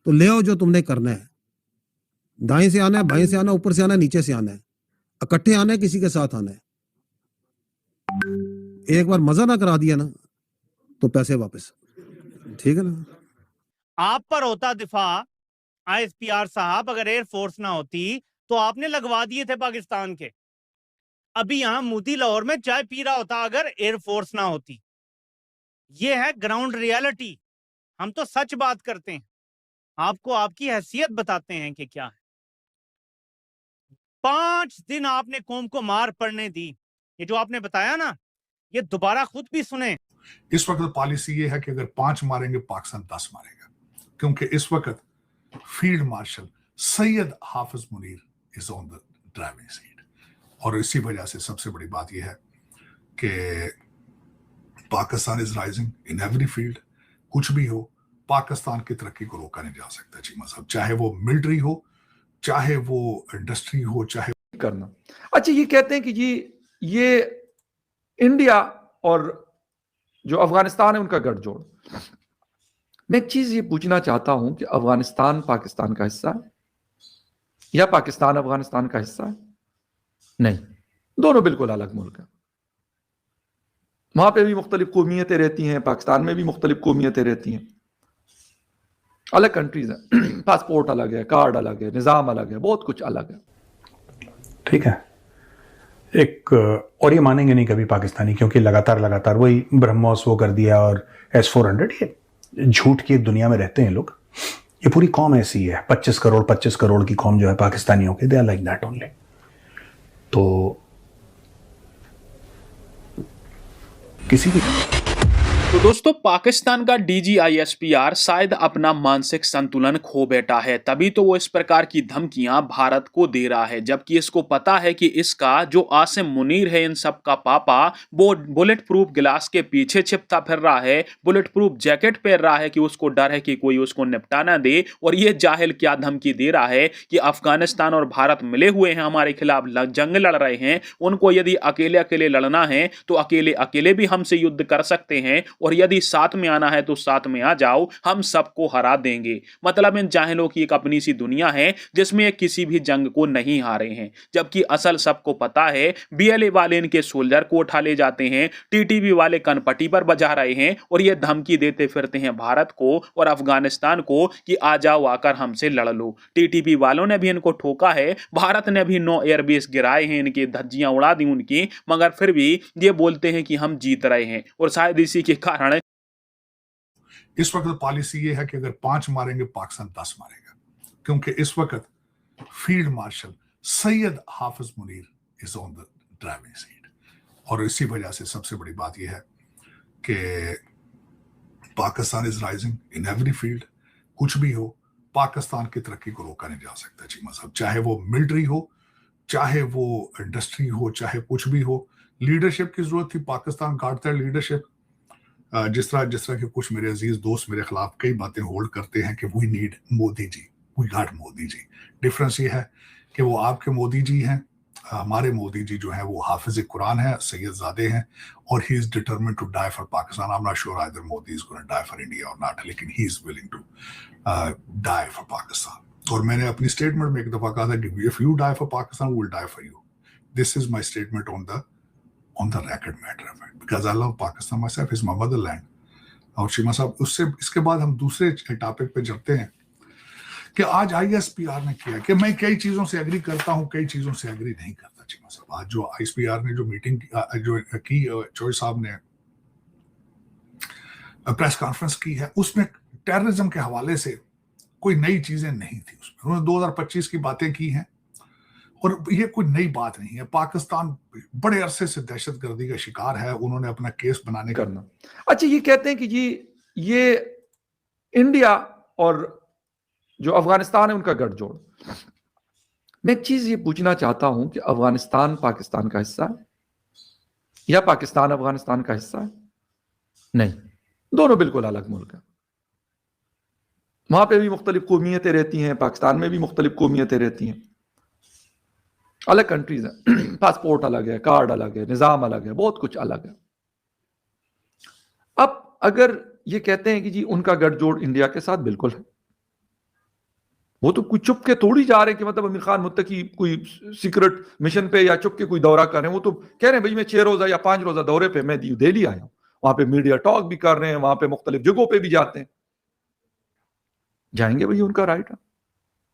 तो ले आओ जो तुमने करना है। दाएं से आना है, बाएं से आना है, ऊपर से आना है, नीचे से आना है, इकट्ठे आना है, किसी के साथ आना है। एक बार मजा ना करा दिया ना तो पैसे वापस। ठीक है ना। आप पर होता दिफा आईएसपीआर साहब, अगर एयरफोर्स ना होती तो आपने लगवा दिए थे पाकिस्तान के। अभी यहां मोदी लाहौर में चाय पी रहा होता अगर एयरफोर्स ना होती। ये है ग्राउंड रियलिटी। हम तो सच बात करते हैं, आपको आपकी हैसियत बताते हैं कि क्या है। 5 दिन आपने कौम को मार पड़ने दी। ये जो आपने बताया ना, ये दोबारा खुद भी सुने। इस वक्त पॉलिसी ये है कि अगर 5 मारेंगे पाकिस्तान 10 मारेगा, क्योंकि इस वक्त field marshal Syed Hafiz Munir is on the driving seat. और इसी वजह से सबसे बड़ी बात यह है कि Pakistan is rising in every field. कुछ भी हो, पाकिस्तान की तरक्की को रोका नहीं जा सकता चीमा साहब, चाहे वो मिलिट्री हो, चाहे वो इंडस्ट्री हो, चाहे करना। अच्छा, ये कहते हैं कि जी ये इंडिया और जो अफगानिस्तान है उनका गठजोड़। मैं एक चीज ये पूछना चाहता हूं कि अफगानिस्तान पाकिस्तान का हिस्सा है या पाकिस्तान अफगानिस्तान का हिस्सा है? नहीं, दोनों बिल्कुल अलग मुल्क हैं। वहां पे भी मुख्तलिफ कौमियतें रहती हैं, पाकिस्तान में भी मुख्तलिफ कौमियतें रहती हैं, अलग कंट्रीज हैं। पासपोर्ट अलग है, कार्ड अलग है, निज़ाम अलग है, बहुत कुछ अलग है। ठीक है, एक और ये मानेंगे नहीं कभी पाकिस्तानी, क्योंकि लगातार वही ब्रह्मोस वो कर दिया और S-400। ये झूठ की एक दुनिया में रहते हैं लोग। ये पूरी कौम ऐसी है, 25 करोड़ की कौम जो है पाकिस्तानियों के, they are like that only. तो किसी भी तो दोस्तों, पाकिस्तान का DGISPR शायद अपना मानसिक संतुलन खो बैठा है, तभी तो वो इस प्रकार की धमकियां भारत को दे रहा है, जबकि इसको पता है कि इसका जो आसिम मुनीर है, इन सब का पापा, वो बुलेट प्रूफ गिलास के पीछे छिपता फिर रहा है, बुलेट प्रूफ जैकेट पहन रहा है कि उसको डर है कि कोई उसको निपटा ना दे। और ये जाहिल क्या धमकी दे रहा है कि अफगानिस्तान और भारत मिले हुए हैं, हमारे खिलाफ जंग लड़ रहे हैं, उनको यदि अकेले अकेले लड़ना है तो अकेले अकेले भी हमसे युद्ध कर सकते हैं, और यदि साथ में आना है तो साथ में आ जाओ, हम सबको हरा देंगे। मतलब इन जाहिलों की एक अपनी सी दुनिया है जिसमें किसी भी जंग को नहीं हारे हैं, जबकि असल सबको पता है BLA वाले इनके सोल्जर को उठा ले जाते हैं, TTP वाले कनपट्टी पर बजा रहे हैं, और ये धमकी देते फिरते हैं भारत को और अफगानिस्तान को कि आ जाओ, आकर हमसे लड़ लो। TTP वालों ने भी इनको ठोका है, भारत ने भी 9 एयरबेस गिराए हैं, इनकी धज्जियां उड़ा दी उनकी, मगर फिर भी ये बोलते हैं कि हम जीत रहे हैं। और शायद इसी के कारण इस वक्त पॉलिसी ये है कि अगर 5 मारेंगे पाकिस्तान 10 मारेगा, क्योंकि इस वक्त field marshal Syed Hafiz Munir is on the driving seat. और इसी वजह से सबसे बड़ी बात यह है कि Pakistan is rising in every field. कुछ भी हो, पाकिस्तान की तरक्की को रोका नहीं जा सकता चीमा साहब, चाहे वो मिलिट्री हो, चाहे वो इंडस्ट्री हो, चाहे कुछ भी हो। लीडरशिप की जरूरत थी, पाकिस्तान काटता है लीडरशिप। जिस तरह के कुछ मेरे अजीज दोस्त मेरे खिलाफ कई बातें होल्ड करते हैं कि we need Modi ji, we got Modi ji. Difference ये है कि वो आपके मोदी जी हैं, हमारे मोदी जी जो हैं वो हाफिज कुरान है, सैयदजादे हैं, और he is determined to die for Pakistan. I am not sure either Modi is going to die for India or not, लेकिन he is willing to die for Pakistan. और मैंने अपनी स्टेटमेंट में एक दफा कहा था कि if you die for Pakistan we will die for you. This is my statement on the record matter of it, because I love Pakistan myself, it's my motherland। और शीमा साहब, उससे इसके बाद हम दूसरे टॉपिक पे चलते हैं कि आज ISPR ने किया कि मैं कई चीजों से एग्री करता हूं, कई चीजों से एग्री नहीं करता। शीमा साहब, आज जो ISPR ने जो मीटिंग जो की, चौधरी साहब ने प्रेस कॉन्फ्रेंस की है, उसमें टेररिज्म के हवाले से कोई नई चीजें नहीं थी। उसमें उन्होंने 2025 की बातें की हैं, और ये कोई नई बात नहीं है। पाकिस्तान बड़े अरसे से दहशतगर्दी का शिकार है, उन्होंने अपना केस बनाने करना। अच्छा, ये कहते हैं कि जी ये इंडिया और जो अफगानिस्तान है उनका गठजोड़। मैं एक चीज ये पूछना चाहता हूं कि अफगानिस्तान पाकिस्तान का हिस्सा है या पाकिस्तान अफगानिस्तान का हिस्सा है? नहीं, दोनों बिल्कुल अलग मुल्क हैं। वहां पे भी मुख्तलिफ कौमियतें रहती हैं, पाकिस्तान में भी मुख्तलिफ कौमियतें रहती हैं, अलग कंट्रीज हैं। पासपोर्ट अलग है, कार्ड अलग है, निज़ाम अलग है, बहुत कुछ अलग है। अब अगर ये कहते हैं कि जी उनका गठजोड़ इंडिया के साथ, बिल्कुल है। वो तो कुछ चुप के थोड़ी जा रहे हैं कि मतलब आमिर खान मुत्तकी कोई सीक्रेट मिशन पे या चुप के कोई दौरा कर रहे हैं। वो तो कह रहे हैं भाई मैं 6 रोजा या 5 रोजा दौरे पे मैं दिल्ली आया हूं, वहां पे मीडिया टॉक भी कर रहे हैं, वहां पे मुख्तलिफ जगहों पे भी जाते हैं। जाएंगे भाई, उनका राइट है।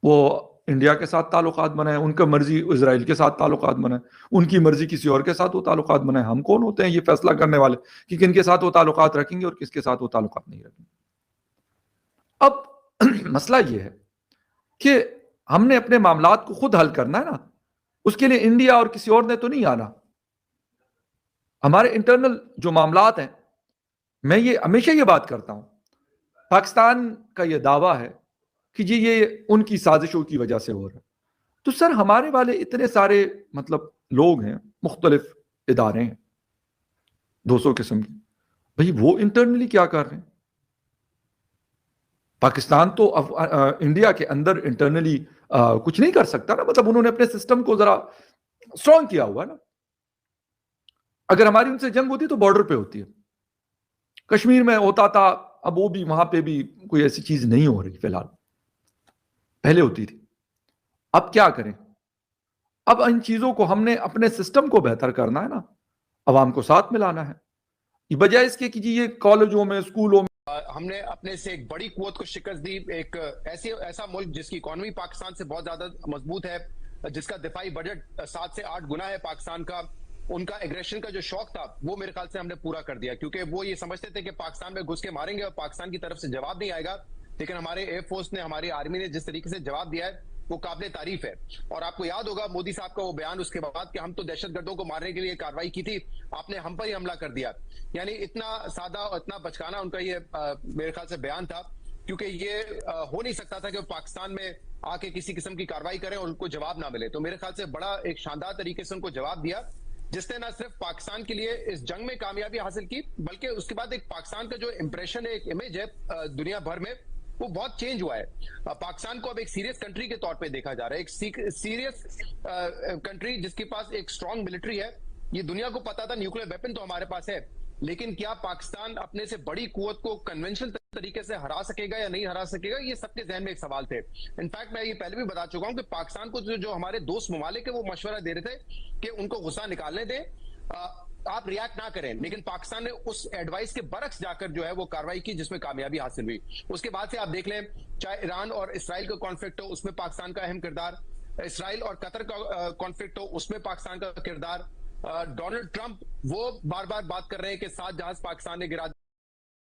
वो इंडिया के साथ ताल्लुकात बनाए, उनका मर्जी इजराइल के साथ ताल्लुकात बनाए, उनकी मर्जी किसी और के साथ वो ताल्लुकात बनाए। हम कौन होते हैं ये फैसला करने वाले कि किन के साथ वो ताल्लुकात रखेंगे और किसके साथ वो ताल्लुकात नहीं रखेंगे। अब मसला ये है कि हमने अपने मामलात को खुद हल करना है ना, उसके लिए इंडिया और किसी और ने तो नहीं आना। हमारे इंटरनल जो मामलात हैं, मैं ये हमेशा ये बात करता हूं, पाकिस्तान का ये दावा है कि जी ये उनकी साजिशों की वजह से हो रहा है। तो सर हमारे वाले इतने सारे मतलब लोग हैं, मुख्तलिफ इदारे हैं 200 किस्म के, भाई वो इंटरनली क्या कर रहे हैं? पाकिस्तान तो इंडिया के अंदर इंटरनली कुछ नहीं कर सकता ना, मतलब उन्होंने अपने सिस्टम को जरा स्ट्रॉन्ग किया हुआ ना। अगर हमारी उनसे जंग होती तो बॉर्डर पे होती है, कश्मीर में होता था, अब वो भी वहां पे भी कोई ऐसी चीज नहीं हो रही फिलहाल, पहले होती थी। अब क्या करें? अब इन चीजों को हमने अपने सिस्टम को बेहतर करना है ना, अवाम को साथ मिलाना है, बजाय इसके कि जी ये कॉलेजों में स्कूलों में हमने अपने से एक बड़ी कुव्वत को शिकस्त दी। एक ऐसा मुल्क जिसकी इकोनॉमी पाकिस्तान से बहुत ज्यादा मजबूत है, जिसका दिफाई बजट 7 से 8 गुना है पाकिस्तान का, उनका एग्रेशन का जो शौक था वो मेरे ख्याल से हमने पूरा कर दिया, क्योंकि वो ये समझते थे कि पाकिस्तान में घुस के मारेंगे और पाकिस्तान की तरफ से जवाब नहीं आएगा। लेकिन हमारे एयरफोर्स ने, हमारी आर्मी ने जिस तरीके से जवाब दिया है वो काबिल तारीफ है। और आपको याद होगा मोदी साहब का वो बयान उसके बाद कि हम तो दहशतगर्दों को मारने के लिए कार्रवाई की थी, आपने हम पर ही हमला कर दिया। यानी इतना सादा और इतना बचकाना उनका ये मेरे ख्याल से बयान था, क्योंकि ये हो नहीं सकता था कि वो पाकिस्तान में आके किसी किस्म की कार्रवाई करें और उनको जवाब ना मिले। तो मेरे ख्याल से बड़ा एक शानदार तरीके से उनको जवाब दिया, जिसने ना सिर्फ पाकिस्तान के लिए इस जंग में कामयाबी हासिल की, बल्कि उसके बाद एक पाकिस्तान का जो इंप्रेशन है, एक इमेज है दुनिया भर में, वो बहुत चेंज हुआ है। पाकिस्तान को अब एक सीरियस कंट्री के तौर पे देखा जा रहा है, एक सीरियस कंट्री जिसके पास एक स्ट्रांग मिलिट्री है। ये दुनिया को पता था न्यूक्लियर वेपन तो हमारे पास है, लेकिन क्या पाकिस्तान अपने से बड़ी कुव्वत को कन्वेंशनल तरीके से हरा सकेगा या नहीं हरा सकेगा, ये सबके जहन में एक सवाल थे। इनफैक्ट मैं ये पहले भी बता चुका हूं कि पाकिस्तान को जो हमारे दोस्त ममालिक है वो मशवरा दे रहे थे कि उनको गुस्सा निकालने दें, आप रिएक्ट ना करें, लेकिन पाकिस्तान ने उस एडवाइस के बरक्स जाकर जो है वो कार्रवाई की, जिसमें कामयाबी हासिल हुई। उसके बाद से आप देख लें, चाहे ईरान और इसराइल का कॉन्फ्लिक्ट हो, उसमें पाकिस्तान का अहम किरदार, इसराइल और कतर का कॉन्फ्लिक्ट हो, उसमें पाकिस्तान का किरदार, डोनाल्ड ट्रंप वो बार बार बात कर रहे हैं कि 7 जहाज पाकिस्तान ने गिरा